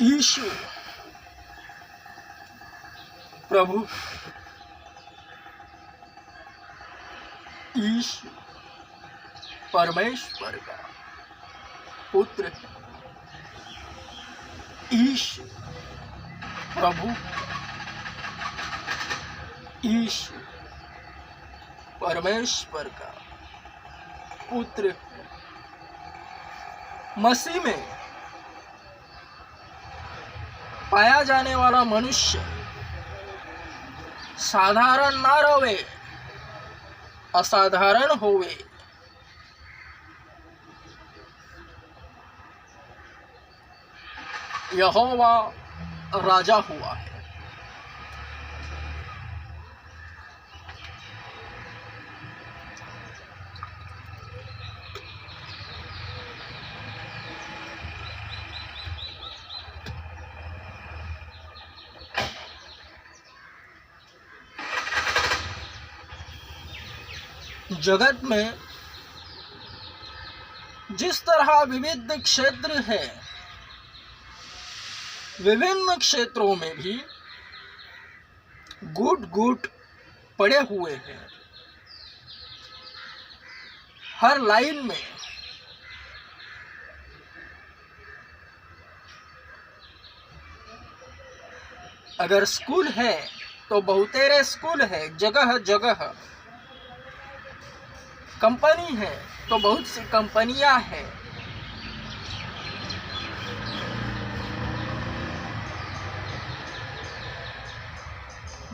यीशु प्रभु, यीशु परमेश्वर का पुत्र है। यीशु प्रभु, यीशु परमेश्वर का पुत्र है। मसीह में पाया जाने वाला मनुष्य साधारण ना रहे, असाधारण होवे। यहोवा राजा हुआ है। जगत में जिस तरह विविध क्षेत्र है, विभिन्न क्षेत्रों में भी गुट गुट पड़े हुए हैं। हर लाइन में अगर स्कूल है तो बहुतेरे स्कूल है, जगह जगह कंपनी है तो बहुत सी कंपनियां हैं।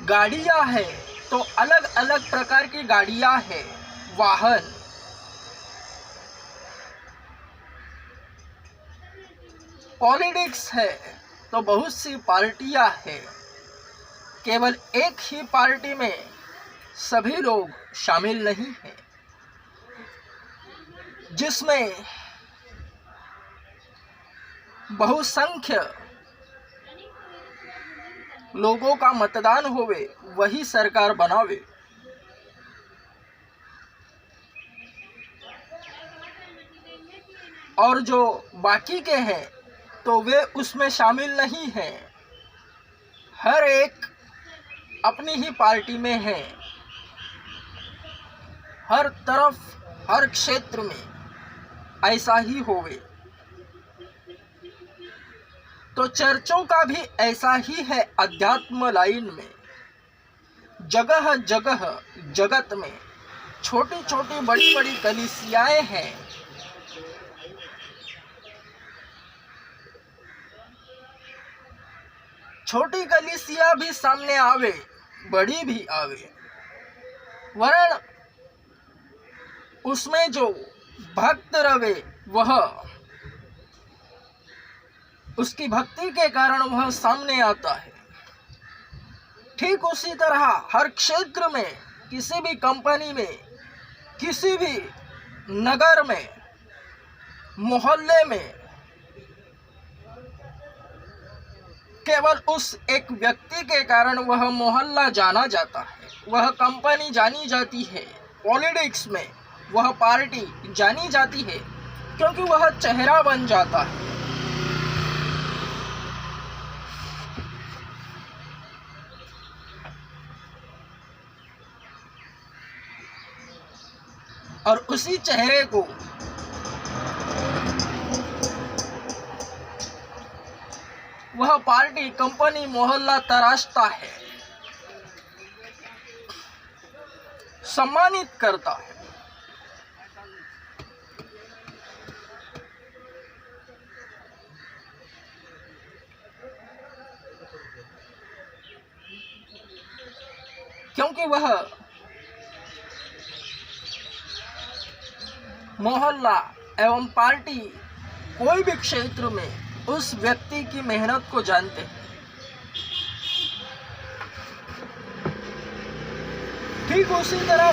गाड़ियां हैं तो अलग अलग प्रकार की गाड़ियां हैं, वाहन। पॉलिटिक्स है तो बहुत सी पार्टियां हैं। केवल एक ही पार्टी में सभी लोग शामिल नहीं हैं, जिसमें बहुसंख्य लोगों का मतदान होवे, वही सरकार बनावे। और जो बाकी के हैं तो वे उसमें शामिल नहीं हैं। हर एक अपनी ही पार्टी में है। हर तरफ, हर क्षेत्र में ऐसा ही होवे। तो चर्चों का भी ऐसा ही है। अध्यात्म लाइन में जगह जगह जगत में छोटी छोटी बड़ी बड़ी कलीसियाएं हैं। छोटी कलीसिया भी सामने आवे, बड़ी भी आवे, वरन उसमें जो भक्त रवे वह उसकी भक्ति के कारण वह सामने आता है। ठीक उसी तरह हर क्षेत्र में, किसी भी कंपनी में, किसी भी नगर में, मोहल्ले में, केवल उस एक व्यक्ति के कारण वह मोहल्ला जाना जाता है, वह कंपनी जानी जाती है। पॉलिटिक्स में वह पार्टी जानी जाती है, क्योंकि वह चेहरा बन जाता है। और उसी चेहरे को वह पार्टी, कंपनी, मोहल्ला तराशता है, सम्मानित करता है। क्योंकि वह मोहल्ला एवं पार्टी कोई भी क्षेत्र में उस व्यक्ति की मेहनत को जानते हैं। ठीक उसी तरह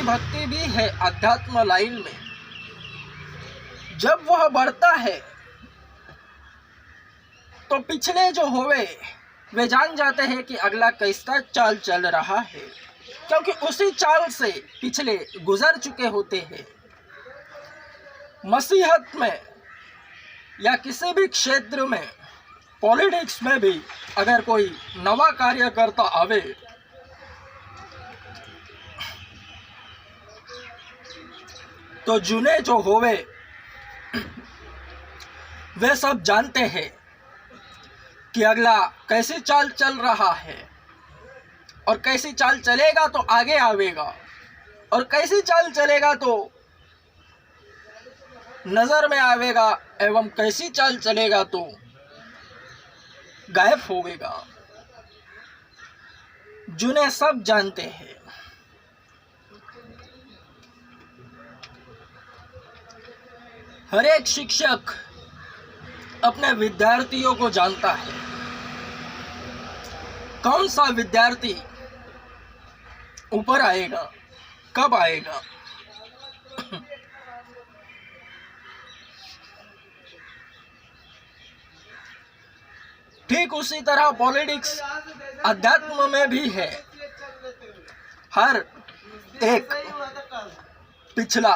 भक्ति भी है अध्यात्म लाइन में। जब वह बढ़ता है तो पिछले जो होवे वे जान जाते हैं कि अगला कैसा चाल चल रहा है, क्योंकि उसी चाल से पिछले गुजर चुके होते हैं। मसीहत में या किसी भी क्षेत्र में पॉलिटिक्स में भी अगर कोई नवा कार्यकर्ता आवे तो जुने जो होवे वे सब जानते हैं कि अगला कैसी चाल चल रहा है और कैसी चाल चलेगा तो आगे आवेगा और कैसी चाल चलेगा तो नजर में आवेगा एवं कैसी चाल चलेगा तो गायब होवेगा। जुने सब जानते हैं। हर एक शिक्षक अपने विद्यार्थियों को जानता है कौन सा विद्यार्थी ऊपर आएगा, कब आएगा। ठीक उसी तरह पॉलिटिक्स अध्यात्म में भी है। हर एक पिछला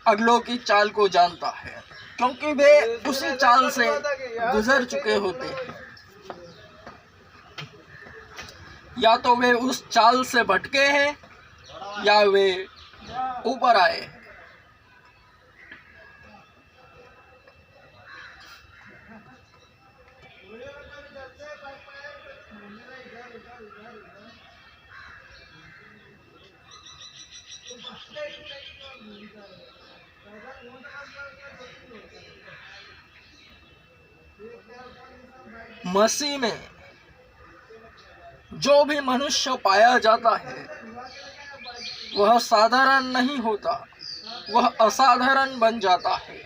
अगलों की चाल को जानता है क्योंकि वे उसी चाल से गुजर चुके होते हैं। या तो वे उस चाल से भटके हैं या वे ऊपर आए हैं। मसीह में जो भी मनुष्य पाया जाता है वह साधारण नहीं होता, वह असाधारण बन जाता है।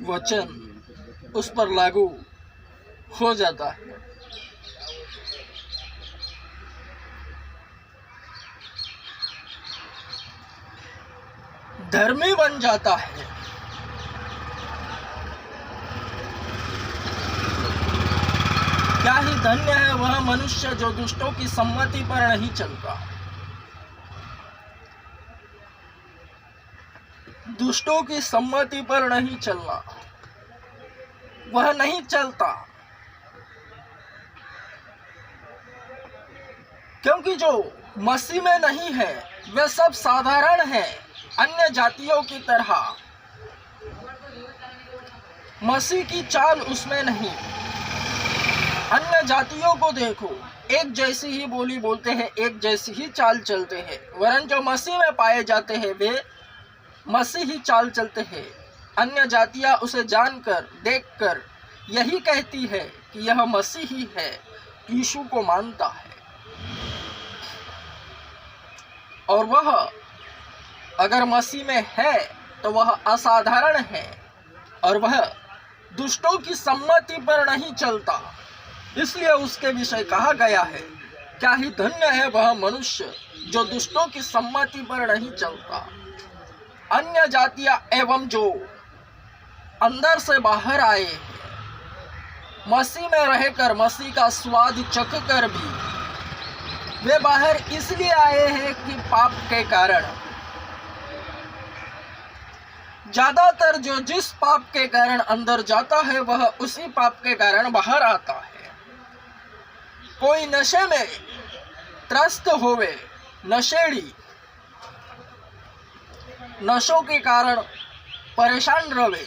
वचन उस पर लागू हो जाता है। धर्मी बन जाता है। क्या ही धन्य है वह मनुष्य जो दुष्टों की सम्मति पर नहीं चलता। दुष्टों की सम्मति पर नहीं चलना, वह नहीं चलता क्योंकि जो मसीह में नहीं है वे सब साधारण हैं, अन्य जातियों की तरह। मसीह की चाल उसमें नहीं। अन्य जातियों को देखो, एक जैसी ही बोली बोलते हैं, एक जैसी ही चाल चलते हैं, वरन जो मसीह में पाए जाते हैं वे मसीह ही चाल चलते हैं। अन्य जातियां उसे जानकर देखकर यही कहती है कि यह मसीह ही है, यीशु को मानता है। और वह अगर मसीह में है तो वह असाधारण है और वह दुष्टों की सम्मति पर नहीं चलता। इसलिए उसके विषय कहा गया है, क्या ही धन्य है वह मनुष्य जो दुष्टों की सम्मति पर नहीं चलता। अन्य जातियां एवं जो अंदर से बाहर आए हैं, मसीह में रहकर मसीह का स्वाद चख कर भी वे बाहर इसलिए आए हैं कि पाप के कारण। ज्यादातर जो जिस पाप के कारण अंदर जाता है वह उसी पाप के कारण बाहर आता है। कोई नशे में त्रस्त होवे, नशेड़ी नशों के कारण परेशान रहे,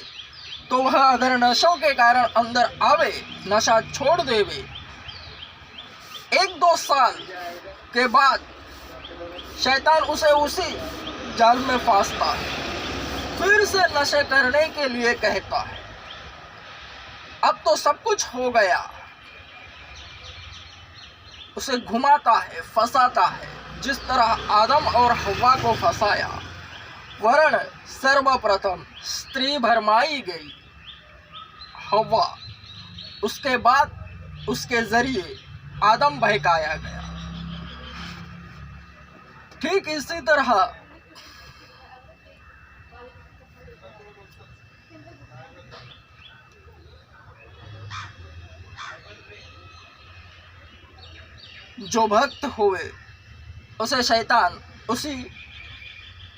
तो वह अगर नशों के कारण अंदर आवे, नशा छोड़ देवे, 1-2 साल के बाद शैतान उसे उसी जाल में फांसता है, फिर से नशे करने के लिए कहता है। अब तो सब कुछ हो गया, उसे घुमाता है, फंसाता है, जिस तरह आदम और हव्वा को फंसाया। वरन सर्वप्रथम स्त्री भरमाई गई, हव्वा, उसके बाद उसके जरिए आदम बहकाया गया। ठीक इसी तरह जो भक्त हुए उसे शैतान उसी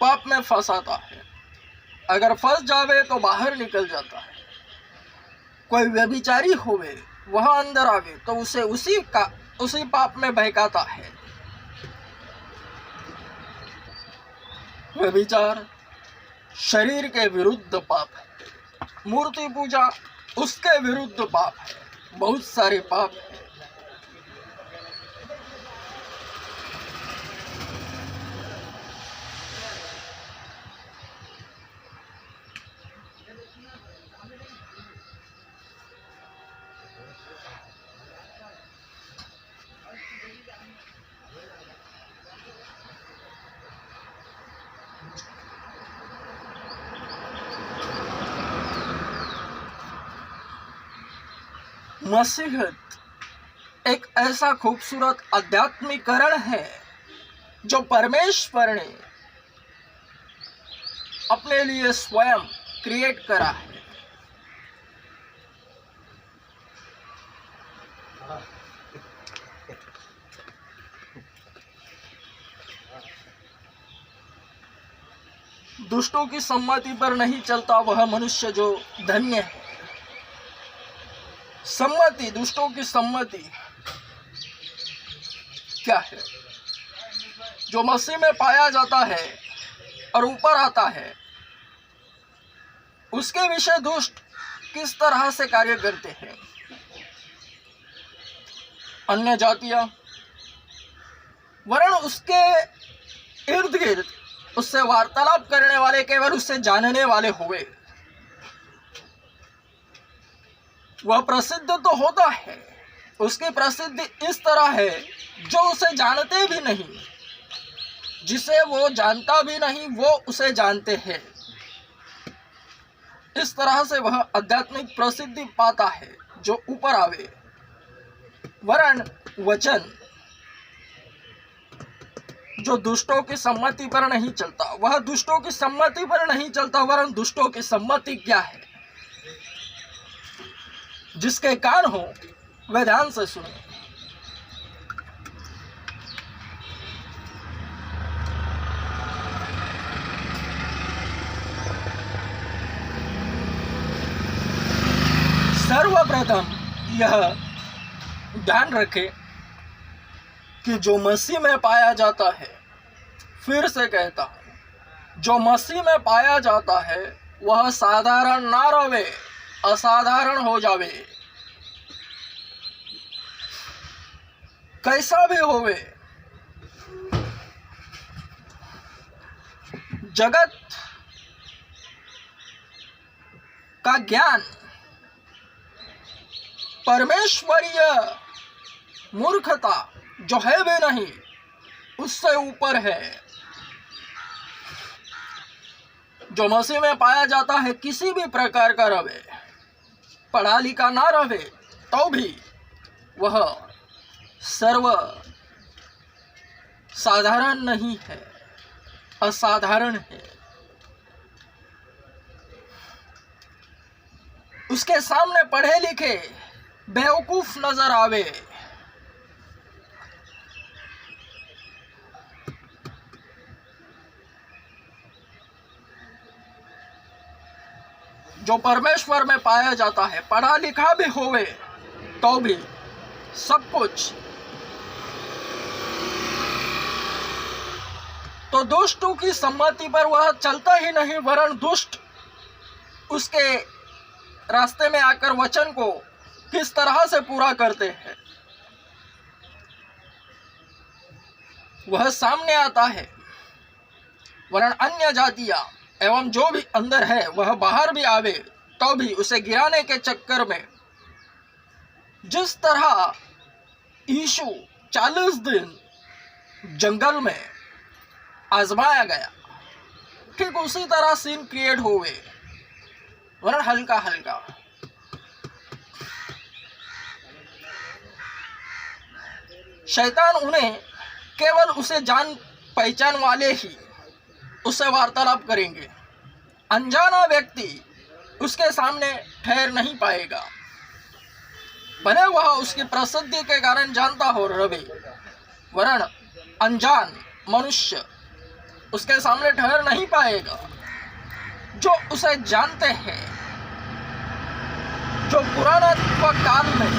पाप में फंसाता है। अगर फंस जावे तो बाहर निकल जाता है। कोई व्यभिचारी होवे वह अंदर आवे तो उसे उसी पाप में बहकाता है। व्यभिचार शरीर के विरुद्ध पाप है, मूर्ति पूजा उसके विरुद्ध पाप है, बहुत सारे पाप है। मसीहत एक ऐसा खूबसूरत आध्यात्मिकरण है जो परमेश्वर ने अपने लिए स्वयं क्रिएट करा है। दुष्टों की सम्मति पर नहीं चलता वह मनुष्य जो धन्य है। सम्मति, दुष्टों की सम्मति क्या है? जो मसीह में पाया जाता है और ऊपर आता है, उसके विषय दुष्ट किस तरह से कार्य करते हैं। अन्य जातियां वर्ण उसके इर्द गिर्द उससे वार्तालाप करने वाले केवल उससे जानने वाले हुए। वह प्रसिद्ध तो होता है, उसकी प्रसिद्धि इस तरह है जो उसे जानते भी नहीं, जिसे वो जानता भी नहीं वो उसे जानते हैं। इस तरह से वह आध्यात्मिक प्रसिद्धि पाता है जो ऊपर आवे। वरण वचन जो दुष्टों की सम्मति पर नहीं चलता, वह दुष्टों की सम्मति पर नहीं चलता, वरन दुष्टों की सम्मति क्या है? जिसके कान हो वह ध्यान से सुने। सर्वप्रथम यह ध्यान रखें कि जो मसीह में पाया जाता है, फिर से कहता हूं, जो मसीह में पाया जाता है वह साधारण ना रहे, असाधारण हो जावे। कैसा भी होवे, जगत का ज्ञान परमेश्वरीय मूर्खता जो है भी नहीं उससे ऊपर है। जो मसीह में पाया जाता है किसी भी प्रकार का रवे, पढ़ा लिखा ना रहे तो भी वह सर्व साधारण नहीं है, असाधारण है। उसके सामने पढ़े लिखे बेवकूफ नजर आवे। जो परमेश्वर में पाया जाता है, पढ़ा लिखा भी होवे तो भी सब कुछ, तो दुष्टों की सम्मति पर वह चलता ही नहीं, वरन दुष्ट उसके रास्ते में आकर वचन को किस तरह से पूरा करते हैं वह सामने आता है। वरन अन्य जातियां एवं जो भी अंदर है वह बाहर भी आवे तो भी उसे गिराने के चक्कर में जिस तरह यीशु 40 दिन जंगल में आजमाया गया, ठीक उसी तरह सीन क्रिएट हुए, वरन हल्का हल्का। शैतान उन्हें केवल उसे जान पहचान वाले ही उससे वार्तालाप करेंगे। अनजाना व्यक्ति उसके सामने ठहर नहीं पाएगा, भले वह उसकी प्रसिद्धि के कारण जानता हो रवे, वरन अनजान मनुष्य उसके सामने ठहर नहीं पाएगा। जो उसे जानते हैं, जो पुरातत्व काल में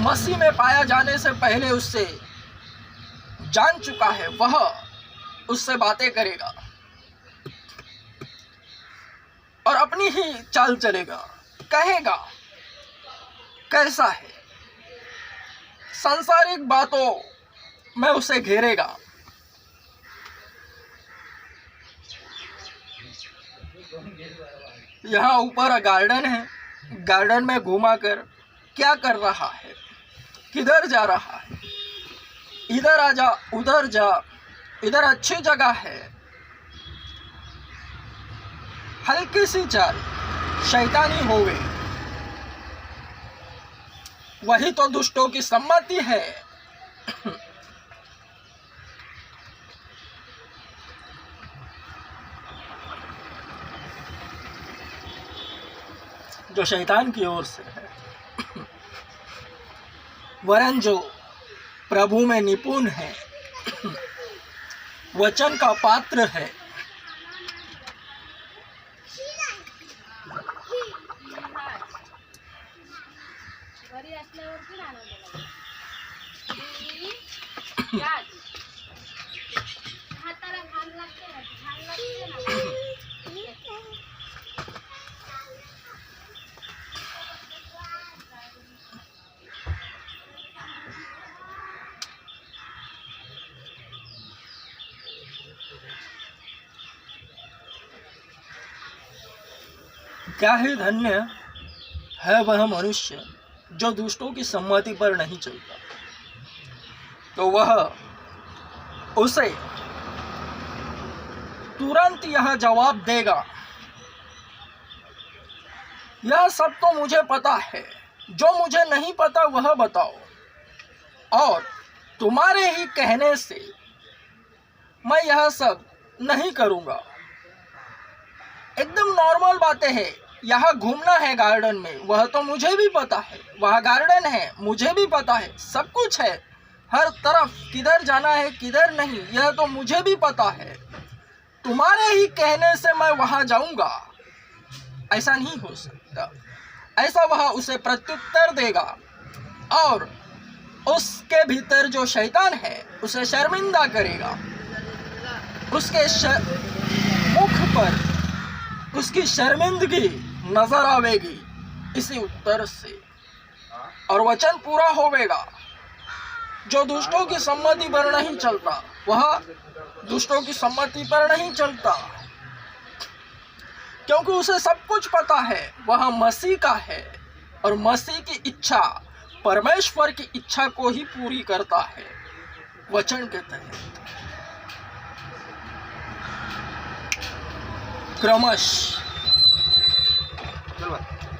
मसीह में पाया जाने से पहले उससे जान चुका है, वह उससे बातें करेगा और अपनी ही चाल चलेगा, कहेगा कैसा है, सांसारिक बातों में उसे घेरेगा। यहाँ ऊपर गार्डन है, गार्डन में घुमा कर क्या कर रहा है, किधर जा रहा है, इधर आ जा, उधर जा, इधर अच्छी जगह है, हल्की सी चाल शैतानी हो गई। वही तो दुष्टों की सम्मति है। जो शैतान की ओर से है, वरन जो प्रभु में निपुण है, वचन का पात्र है, क्या ही धन्य है वह मनुष्य जो दुष्टों की सम्मति पर नहीं चलता, तो वह उसे तुरंत यह जवाब देगा, यह सब तो मुझे पता है, जो मुझे नहीं पता वह बताओ, और तुम्हारे ही कहने से मैं यह सब नहीं करूँगा। एकदम नॉर्मल बातें हैं। यहाँ घूमना है गार्डन में, वह तो मुझे भी पता है, वह गार्डन है, मुझे भी पता है, सब कुछ है, हर तरफ किधर जाना है किधर नहीं, यह तो मुझे भी पता है। तुम्हारे ही कहने से मैं वहाँ जाऊँगा, ऐसा नहीं हो सकता। ऐसा वह उसे प्रत्युत्तर देगा और उसके भीतर जो शैतान है उसे शर्मिंदा करेगा। उसके मुख पर उसकी शर्मिंदगी नजर आवेगी इसी उत्तर से, और वचन पूरा होवेगा। जो दुष्टों की सम्मति पर नहीं चलता वह दुष्टों की सम्मति पर नहीं चलता, क्योंकि उसे सब कुछ पता है, वह मसीह का है और मसीह की इच्छा परमेश्वर की इच्छा को ही पूरी करता है वचन के तहत। क्रमश